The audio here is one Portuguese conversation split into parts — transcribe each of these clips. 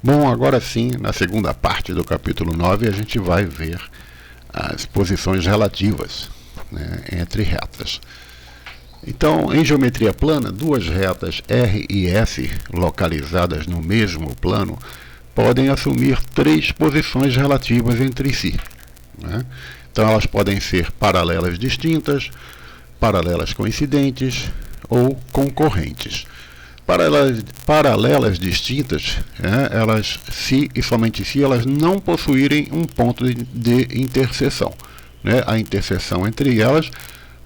Bom, agora sim, na segunda parte do capítulo 9, a gente vai ver as posições relativas, né, entre retas. Então, em geometria plana, duas retas R e S, localizadas no mesmo plano, podem assumir três posições relativas entre si, né? Então, elas podem ser paralelas distintas, paralelas coincidentes ou concorrentes. Paralelas distintas, elas, se e somente se elas não possuírem um ponto de interseção, né? A interseção entre elas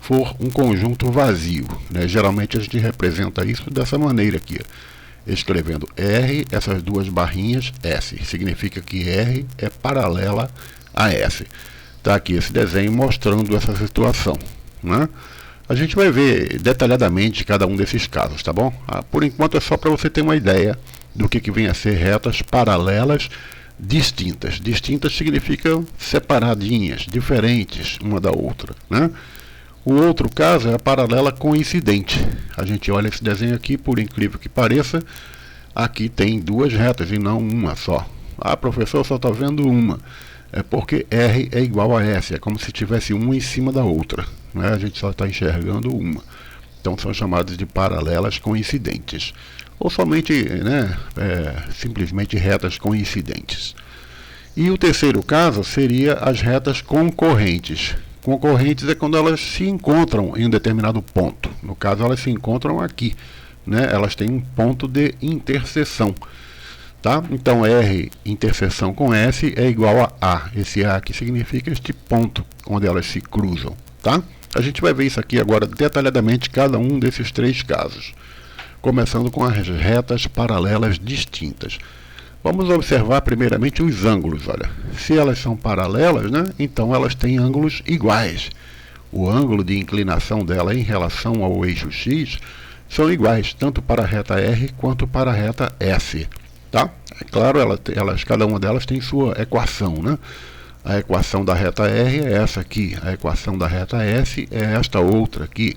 for um conjunto vazio, né? Geralmente a gente representa isso dessa maneira aqui, escrevendo R, essas duas barrinhas, S. Significa que R é paralela a S. Está aqui esse desenho mostrando essa situação, né? A gente vai ver detalhadamente cada um desses casos, tá bom? Por enquanto é só para você ter uma ideia do que vem a ser retas paralelas distintas. Distintas significa separadinhas, diferentes uma da outra, né? O outro caso é a paralela coincidente. A gente olha esse desenho aqui, por incrível que pareça, aqui tem duas retas e não uma só. Ah, professor, só está vendo uma. É porque R é igual a S, é como se tivesse uma em cima da outra, né? A gente só está enxergando uma. Então são chamadas de paralelas coincidentes. Ou somente, né, simplesmente retas coincidentes. E o terceiro caso seria as retas concorrentes. Concorrentes é quando elas se encontram em um determinado ponto. No caso, elas se encontram aqui, né? Elas têm um ponto de interseção. Tá? Então, R interseção com S é igual a A. Esse A aqui significa este ponto onde elas se cruzam. Tá? A gente vai ver isso aqui agora detalhadamente, cada um desses três casos. Começando com as retas paralelas distintas. Vamos observar primeiramente os ângulos. Olha, se elas são paralelas, né, então elas têm ângulos iguais. O ângulo de inclinação dela em relação ao eixo X são iguais, tanto para a reta R quanto para a reta S. Tá? É claro, cada uma delas tem sua equação, né? A equação da reta R é essa aqui, a equação da reta S é esta outra aqui.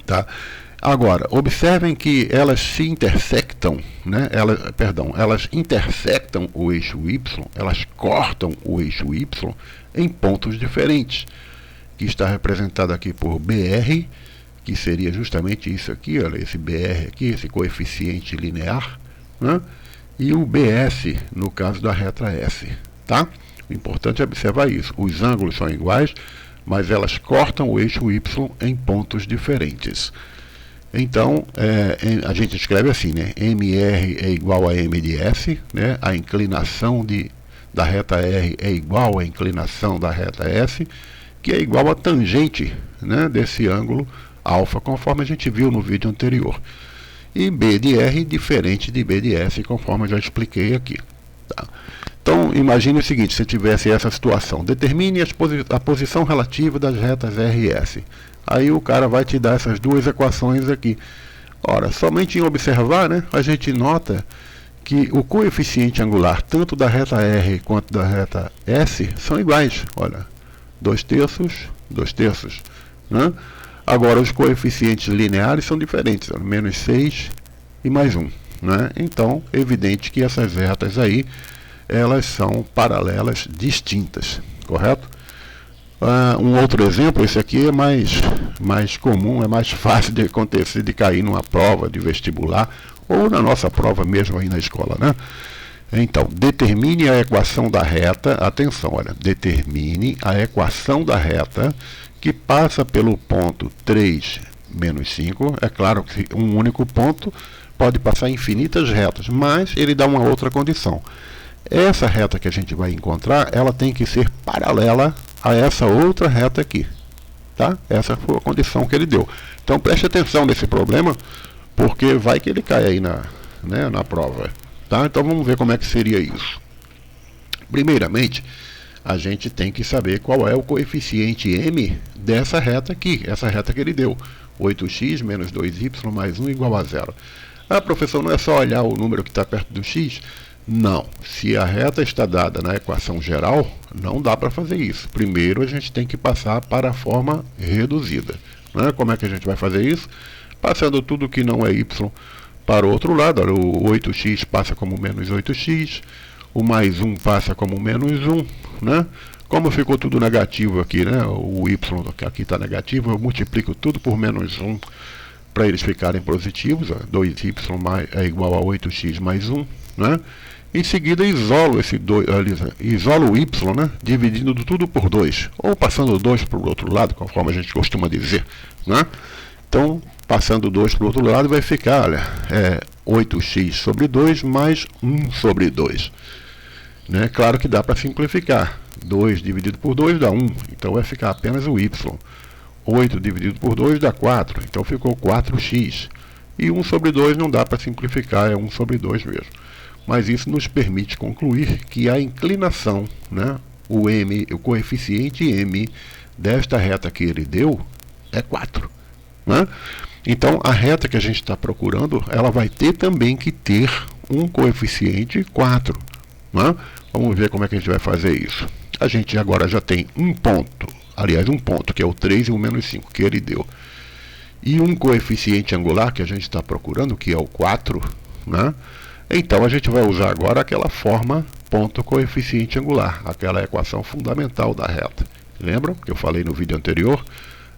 Tá? Agora, observem que elas se intersectam, né? Elas intersectam o eixo Y, elas cortam o eixo Y em pontos diferentes, que está representado aqui por BR, que seria justamente isso aqui, olha, esse BR aqui, esse coeficiente linear, né? E o BS no caso da reta S, tá? O importante é observar isso. Os ângulos são iguais, mas elas cortam o eixo Y em pontos diferentes. Então, a gente escreve assim, né? MR é igual a M de S, né? A inclinação da reta R é igual à inclinação da reta S, que é igual à tangente, né, desse ângulo alfa, conforme a gente viu no vídeo anterior. E B de R diferente de B de S, conforme eu já expliquei aqui. Tá? Então, imagine o seguinte, se tivesse essa situação. Determine a posição relativa das retas R e S. Aí o cara vai te dar essas duas equações aqui. Ora, somente em observar, né, a gente nota que o coeficiente angular, tanto da reta R quanto da reta S, são iguais. Olha, 2/3, 2/3, né? Agora, os coeficientes lineares são diferentes, menos 6 e mais 1. Né? Então, é evidente que essas retas aí, elas são paralelas distintas, correto? Um outro exemplo, esse aqui é mais comum, é mais fácil de acontecer, de cair numa prova de vestibular, ou na nossa prova mesmo aí na escola, né? Então, determine a equação da reta, atenção, olha, determine a equação da reta que passa pelo ponto 3 menos 5, é claro que um único ponto pode passar infinitas retas, mas ele dá uma outra condição. Essa reta que a gente vai encontrar, ela tem que ser paralela a essa outra reta aqui. Tá? Essa foi a condição que ele deu. Então preste atenção nesse problema, porque vai que ele cai aí na prova. Tá? Então vamos ver como é que seria isso. Primeiramente, a gente tem que saber qual é o coeficiente M dessa reta aqui, essa reta que ele deu. 8x menos 2y mais 1 igual a 0. Ah, professor, não é só olhar o número que está perto do x? Não. Se a reta está dada na equação geral, não dá para fazer isso. Primeiro a gente tem que passar para a forma reduzida. Né? Como é que a gente vai fazer isso? Passando tudo que não é y para o outro lado. Olha, o 8x passa como menos 8x, o mais 1 passa como menos 1, né? Como ficou tudo negativo aqui, né? O y que aqui está negativo, eu multiplico tudo por menos 1 para eles ficarem positivos. 2y é igual a 8x mais 1, né? Em seguida isolo isolo o y, né? Dividindo tudo por 2, ou passando 2 para o outro lado, conforme a gente costuma dizer, né? Então, passando 2 para o outro lado, vai ficar, olha, 8x sobre 2 mais 1 sobre 2. Né? Claro que dá para simplificar. 2 dividido por 2 dá 1, então vai ficar apenas o y. 8 dividido por 2 dá 4, então ficou 4x. E 1 sobre 2 não dá para simplificar, é 1 sobre 2 mesmo. Mas isso nos permite concluir que a inclinação, né, o coeficiente m desta reta que ele deu é 4. Né? Então, a reta que a gente está procurando, ela vai ter também que ter um coeficiente 4. Né? Vamos ver como é que a gente vai fazer isso. A gente agora já tem um ponto, aliás, um ponto, que é o 3 e o menos 5, que ele deu. E um coeficiente angular que a gente está procurando, que é o 4, né? Então, a gente vai usar agora aquela forma ponto coeficiente angular, aquela equação fundamental da reta. Lembram que eu falei no vídeo anterior?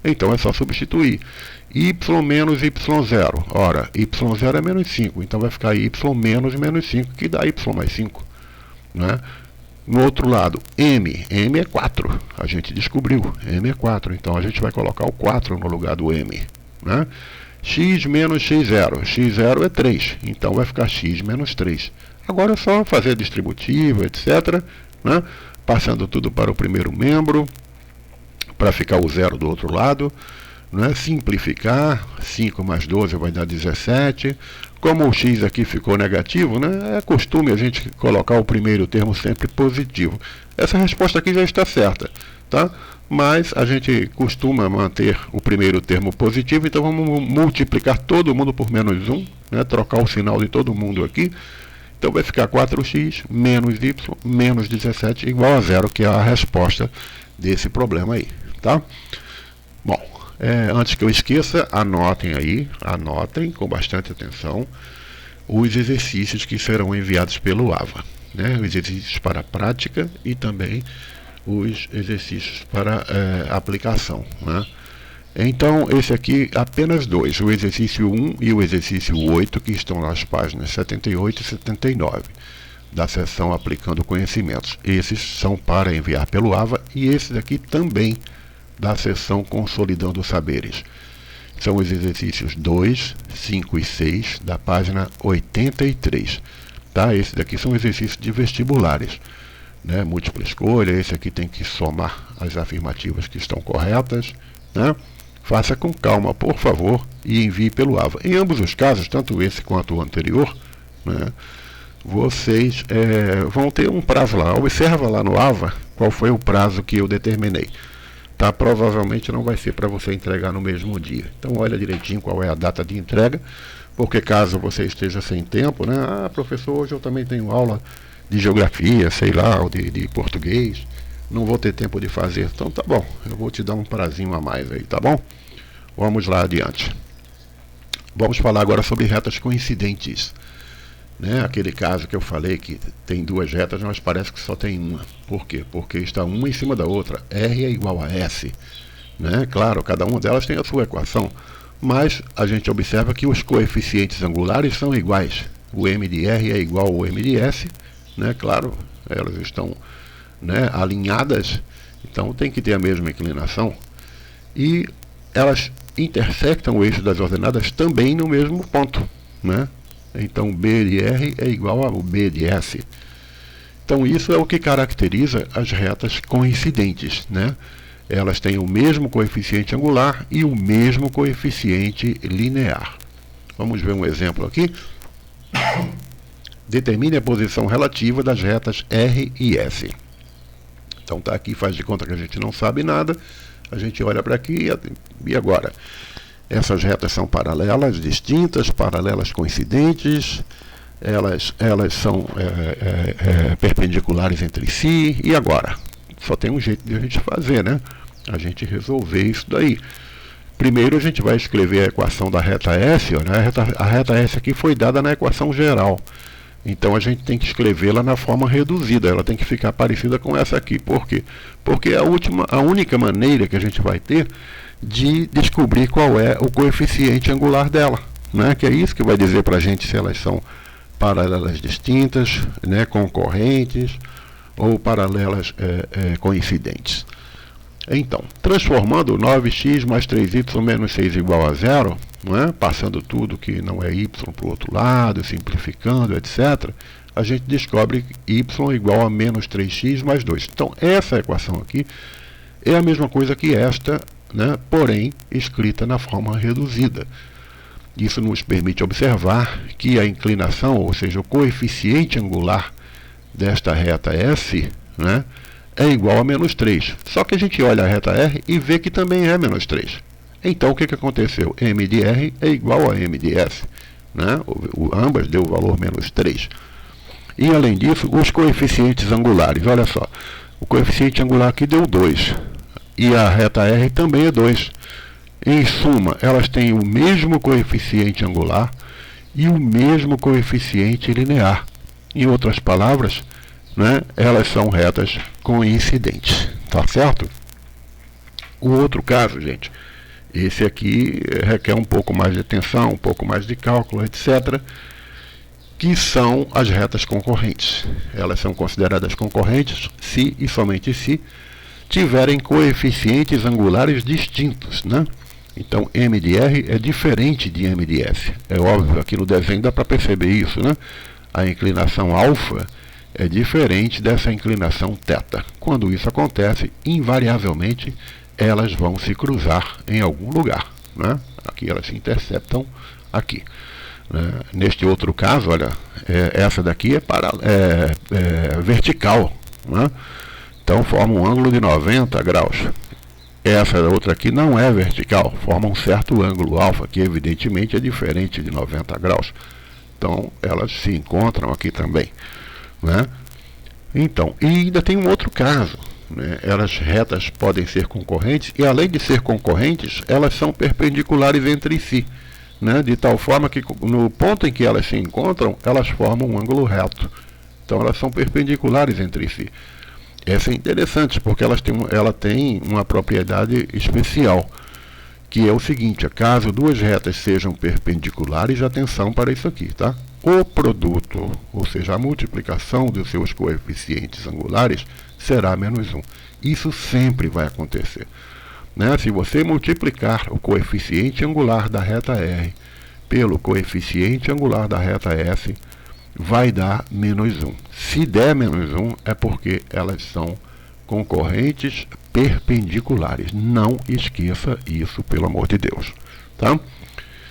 Então, é só substituir. Y menos y0. Ora, y0 é menos 5, então vai ficar y menos menos 5, que dá y mais 5. Né? No outro lado, m é 4, a gente descobriu, m é 4, então a gente vai colocar o 4 no lugar do m. Né? X menos x0, x0 é 3, então vai ficar x menos 3. Agora é só fazer a distributiva, etc. Né? Passando tudo para o primeiro membro, para ficar o 0 do outro lado. Né? Simplificar, 5 mais 12 vai dar 17. Como o x aqui ficou negativo, né, é costume a gente colocar o primeiro termo sempre positivo. Essa resposta aqui já está certa, tá? Mas a gente costuma manter o primeiro termo positivo, então vamos multiplicar todo mundo por menos 1, né, trocar o sinal de todo mundo aqui. Então vai ficar 4x menos y menos 17 igual a 0, que é a resposta desse problema aí, tá? Bom, antes que eu esqueça, anotem com bastante atenção os exercícios que serão enviados pelo AVA, né? Os exercícios para prática e também os exercícios para aplicação, né? Então, esse aqui, apenas dois, o exercício 1 e o exercício 8, que estão nas páginas 78 e 79 da seção Aplicando Conhecimentos. Esses são para enviar pelo AVA e esse daqui também da seção Consolidando Saberes. São os exercícios 2, 5 e 6 da página 83. Tá? Esse daqui são exercícios de vestibulares, né? Múltipla escolha. Esse aqui tem que somar as afirmativas que estão corretas, né? Faça com calma, por favor, e envie pelo AVA. Em ambos os casos, tanto esse quanto o anterior, né, vocês vão ter um prazo lá. Observa lá no AVA qual foi o prazo que eu determinei. Tá? Provavelmente não vai ser para você entregar no mesmo dia. Então olha direitinho qual é a data de entrega, porque caso você esteja sem tempo, né? Ah, professor, hoje eu também tenho aula de geografia, sei lá, ou de português, não vou ter tempo de fazer. Então tá bom, eu vou te dar um prazinho a mais aí, tá bom? Vamos lá adiante. Vamos falar agora sobre retas coincidentes. Né? Aquele caso que eu falei que tem duas retas, mas parece que só tem uma. Por quê? Porque está uma em cima da outra. R é igual a S. Né? Claro, cada uma delas tem a sua equação, mas a gente observa que os coeficientes angulares são iguais. O m de R é igual ao m de S. Né? Claro, elas estão, né, alinhadas, então tem que ter a mesma inclinação. E elas intersectam o eixo das ordenadas também no mesmo ponto. Né? Então, B de R é igual ao B de S. Então, isso é o que caracteriza as retas coincidentes, né? Elas têm o mesmo coeficiente angular e o mesmo coeficiente linear. Vamos ver um exemplo aqui. Determine a posição relativa das retas R e S. Então, tá aqui, faz de conta que a gente não sabe nada. A gente olha para aqui e agora? Essas retas são paralelas, distintas, paralelas coincidentes, elas são perpendiculares entre si, e agora? Só tem um jeito de a gente fazer, né? A gente resolver isso daí. Primeiro a gente vai escrever a equação da reta S, ó, né? A reta S aqui foi dada na equação geral. Então a gente tem que escrevê-la na forma reduzida, ela tem que ficar parecida com essa aqui. Por quê? Porque é a única maneira que a gente vai ter de descobrir qual é o coeficiente angular dela, né? Que é isso que vai dizer para a gente se elas são paralelas distintas, né? Concorrentes ou paralelas coincidentes. Então, transformando 9x mais 3y menos 6 igual a 0, né, passando tudo que não é y para o outro lado, simplificando, etc., a gente descobre y igual a menos 3x mais 2. Então, essa equação aqui é a mesma coisa que esta, né, porém, escrita na forma reduzida. Isso nos permite observar que a inclinação, ou seja, o coeficiente angular desta reta S, né, é igual a menos 3. Só que a gente olha a reta R e vê que também é menos 3. Então, o que aconteceu? M de R é igual a M de S. Né? Ambas deu o valor menos 3. E, além disso, os coeficientes angulares. Olha só, o coeficiente angular aqui deu 2. E a reta R também é 2. Em suma, elas têm o mesmo coeficiente angular e o mesmo coeficiente linear. Em outras palavras, né, elas são retas coincidentes, tá certo? O outro caso, gente, esse aqui requer um pouco mais de atenção, um pouco mais de cálculo, etc., que são as retas concorrentes. Elas são consideradas concorrentes se e somente se tiverem coeficientes angulares distintos, né? Então, M de R é diferente de M de S. É óbvio, aqui no desenho dá para perceber isso, né? A inclinação alfa é diferente dessa inclinação θ. Quando isso acontece, invariavelmente, elas vão se cruzar em algum lugar, né? Aqui elas se interceptam aqui. Né? Neste outro caso, olha, essa daqui é vertical, né? Então forma um ângulo de 90 graus. Essa outra aqui não é vertical, forma um certo ângulo alfa, que evidentemente é diferente de 90 graus. Então elas se encontram aqui também. Né? Então, e ainda tem um outro caso, né? Elas retas podem ser concorrentes e, além de ser concorrentes, elas são perpendiculares entre si, né? De tal forma que no ponto em que elas se encontram, elas formam um ângulo reto. Então elas são perpendiculares entre si. Essa é interessante porque ela tem uma propriedade especial, que é o seguinte: caso duas retas sejam perpendiculares, atenção para isso aqui, tá? O produto, ou seja, a multiplicação dos seus coeficientes angulares será menos 1. Isso sempre vai acontecer. Né? Se você multiplicar o coeficiente angular da reta R pelo coeficiente angular da reta S, vai dar menos 1. Se der menos 1, é porque elas são concorrentes perpendiculares. Não esqueça isso, pelo amor de Deus. Tá?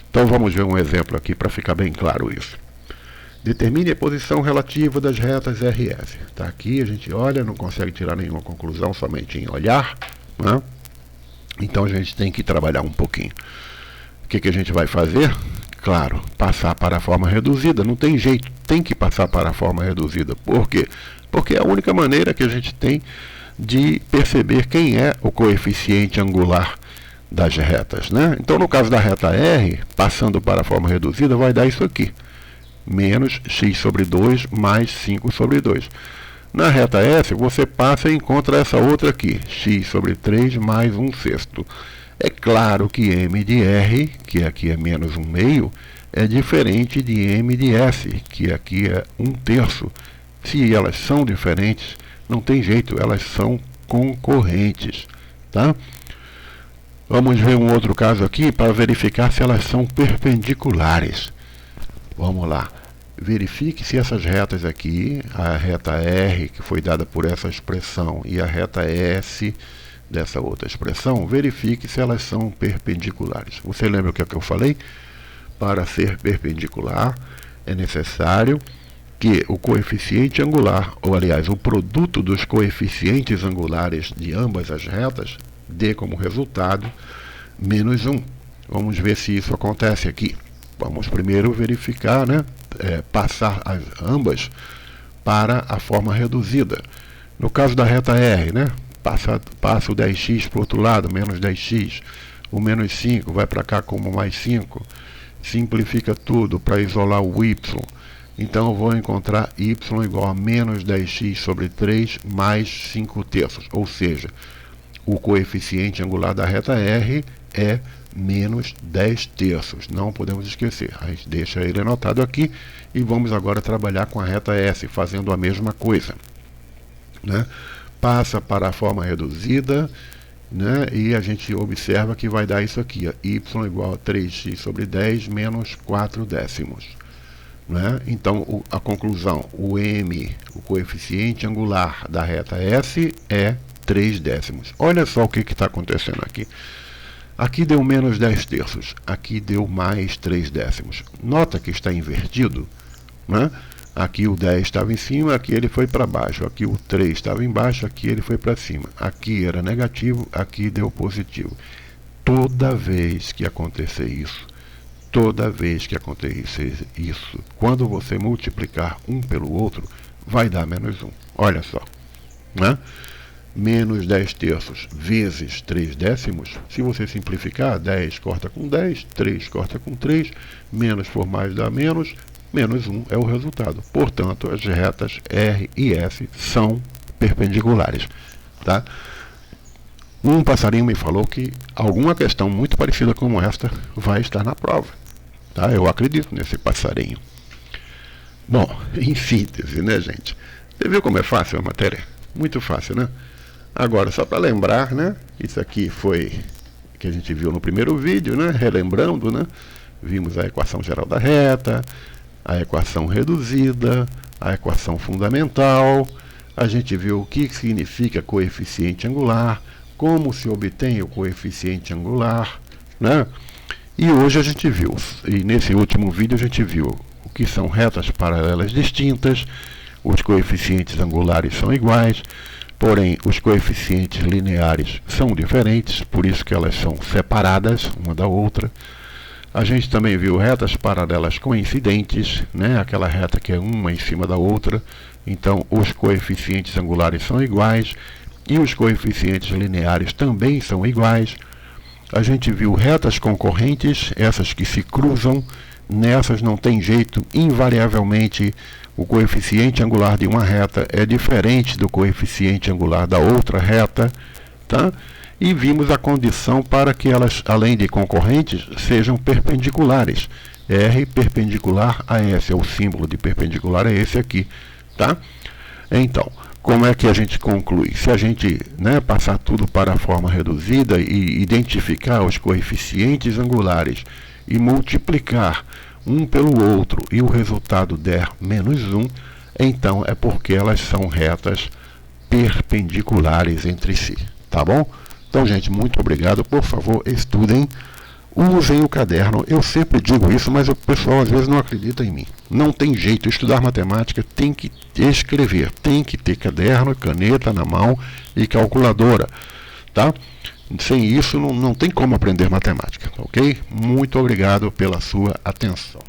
Então vamos ver um exemplo aqui para ficar bem claro isso. Determine a posição relativa das retas RS. Tá, aqui a gente olha, não consegue tirar nenhuma conclusão somente em olhar, né? Então a gente tem que trabalhar um pouquinho. O que a gente vai fazer? Claro, passar para a forma reduzida. Não tem jeito, tem que passar para a forma reduzida. Por quê? Porque é a única maneira que a gente tem de perceber quem é o coeficiente angular das retas, né? Então, no caso da reta R, passando para a forma reduzida, vai dar isso aqui: menos x sobre 2 mais 5 sobre 2. Na reta S, você passa e encontra essa outra aqui, x sobre 3 mais 1/6. É claro que M de R, que aqui é menos 1/2, é diferente de M de S, que aqui é 1/3. Se elas são diferentes, não tem jeito, elas são concorrentes. Tá? Vamos ver um outro caso aqui para verificar se elas são perpendiculares. Vamos lá. Verifique se essas retas aqui, a reta R, que foi dada por essa expressão, e a reta S, dessa outra expressão, verifique se elas são perpendiculares. Você lembra o que eu falei? Para ser perpendicular, é necessário que o coeficiente angular, ou aliás, o produto dos coeficientes angulares de ambas as retas, dê como resultado menos 1. Vamos ver se isso acontece aqui. Vamos primeiro verificar, né? Passar ambas para a forma reduzida. No caso da reta R, né? Passa o 10x para o outro lado, menos 10x. o menos 5 vai para cá como mais 5, simplifica tudo para isolar o y. Então eu vou encontrar y igual a menos 10x sobre 3 mais 5 terços, ou seja, o coeficiente angular da reta R é menos 10 terços. Não podemos esquecer. A gente deixa ele anotado aqui e vamos agora trabalhar com a reta S, fazendo a mesma coisa. Né? Passa para a forma reduzida, né? E a gente observa que vai dar isso aqui, ó, y igual a 3x sobre 10 menos 4 décimos. Né? Então, a conclusão, o m, o coeficiente angular da reta S é 3 décimos. Olha só o que está acontecendo aqui. Aqui deu menos 10 terços, aqui deu mais 3 décimos. Nota que está invertido, né? Aqui o 10 estava em cima, aqui ele foi para baixo. Aqui o 3 estava embaixo, aqui ele foi para cima. Aqui era negativo, aqui deu positivo. Toda vez que acontecer isso, quando você multiplicar um pelo outro, vai dar menos 1. Olha só, né? Menos 10 terços vezes 3 décimos, se você simplificar, 10 corta com 10, 3 corta com 3, menos por mais dá menos 1 é o resultado. Portanto, as retas R e S são perpendiculares. Tá? Um passarinho me falou que alguma questão muito parecida como esta vai estar na prova. Tá? Eu acredito nesse passarinho. Bom, em síntese, né, gente? Você viu como é fácil a matéria? Muito fácil, né? Agora, só para lembrar, né? Isso aqui foi que a gente viu no primeiro vídeo, né? Relembrando, né? Vimos a equação geral da reta, a equação reduzida, a equação fundamental. A gente viu o que significa coeficiente angular, como se obtém o coeficiente angular, né? E hoje a gente viu, e nesse último vídeo a gente viu o que são retas paralelas distintas, os coeficientes angulares são iguais, porém os coeficientes lineares são diferentes, por isso que elas são separadas uma da outra. A gente também viu retas paralelas coincidentes, né? Aquela reta que é uma em cima da outra, então os coeficientes angulares são iguais e os coeficientes lineares também são iguais. A gente viu retas concorrentes, essas que se cruzam, nessas não tem jeito, invariavelmente o coeficiente angular de uma reta é diferente do coeficiente angular da outra reta, tá? E vimos a condição para que elas, além de concorrentes, sejam perpendiculares. R perpendicular a S, o símbolo de perpendicular é esse aqui, tá? Então, como é que a gente conclui? Se a gente, né, passar tudo para a forma reduzida e identificar os coeficientes angulares e multiplicar um pelo outro e o resultado der menos 1, então é porque elas são retas perpendiculares entre si, tá bom? Então, gente, muito obrigado. Por favor, estudem, usem o caderno. Eu sempre digo isso, mas o pessoal às vezes não acredita em mim. Não tem jeito. Estudar matemática tem que escrever. Tem que ter caderno, caneta na mão e calculadora. Tá? Sem isso, não tem como aprender matemática. Ok? Muito obrigado pela sua atenção.